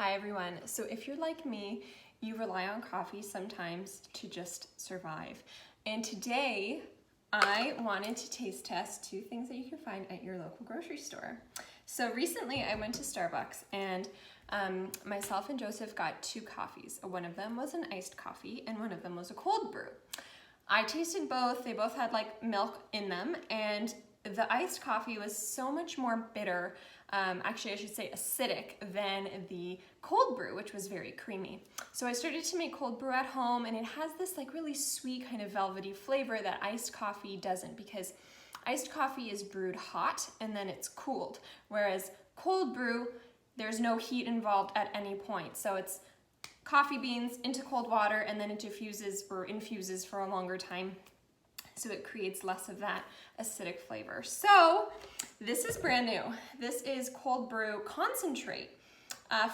Hi everyone. So if you're like me, you rely on coffee sometimes to just survive. And today I wanted to taste test two things that you can find at your local grocery store. So recently I went to Starbucks and myself and Joseph got two coffees. One of them was an iced coffee and one of them was a cold brew. I tasted both. They both had like milk in them, and the iced coffee was so much more bitter, actually I should say acidic, than the cold brew, which was very creamy. So I started to make cold brew at home, and it has this like really sweet kind of velvety flavor that iced coffee doesn't, because iced coffee is brewed hot and then it's cooled, whereas cold brew, there's no heat involved at any point. So it's coffee beans into cold water and then it diffuses or infuses for a longer time, so it creates less of that acidic flavor. So this is brand new. This is cold brew concentrate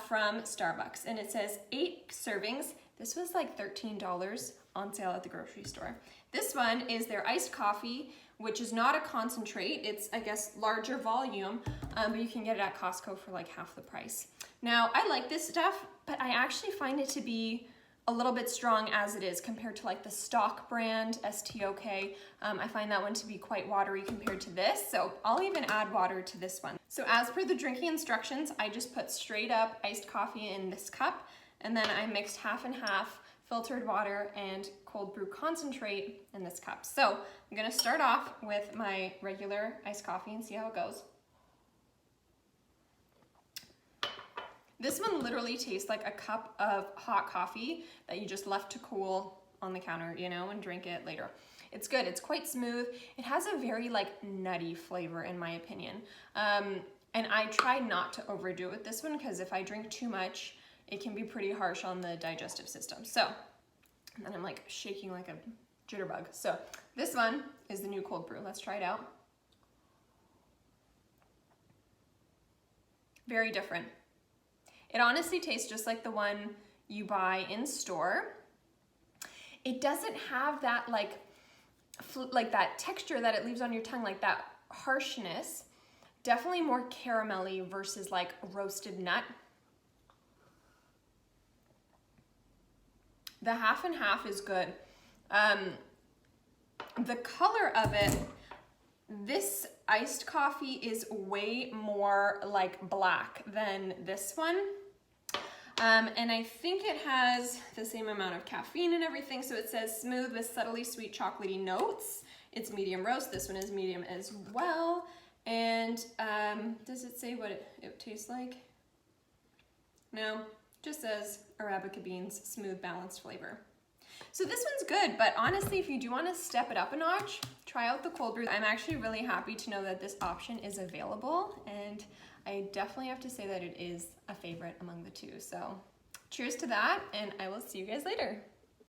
from Starbucks, and it says 8 servings. This was like $13 on sale at the grocery store. This one is their iced coffee, which is not a concentrate. It's, I guess, larger volume, but you can get it at Costco for like half the price. Now, I like this stuff, but I actually find it to be a little bit strong as it is compared to like the stock brand, STOK. I find that one to be quite watery compared to this, so I'll even add water to this one. So as per the drinking instructions, I just put straight up iced coffee in this cup, and then I mixed half and half filtered water and cold brew concentrate in this cup. So I'm gonna start off with my regular iced coffee and see how it goes. This one literally tastes like a cup of hot coffee that you just left to cool on the counter, you know, and drink it later. It's good, it's quite smooth. It has a very like nutty flavor in my opinion. And I try not to overdo it with this one, because if I drink too much, it can be pretty harsh on the digestive system. So, and then I'm like shaking like a jitterbug. So this one is the new cold brew. Let's try it out. Very different. It honestly tastes just like the one you buy in store. It doesn't have that like that texture that it leaves on your tongue, like that harshness. Definitely more caramelly versus like roasted nut. The half and half is good. The color of it, this iced coffee is way more like black than this one. And I think it has the same amount of caffeine and everything. So it says smooth with subtly sweet chocolatey notes. It's medium roast. This one is medium as well. And does it say what it tastes like? No, just says Arabica beans, smooth, balanced flavor. So this one's good, but honestly, if you do want to step it up a notch, try out the cold brew. I'm actually really happy to know that this option is available, and I definitely have to say that it is a favorite among the two. So cheers to that, and I will see you guys later.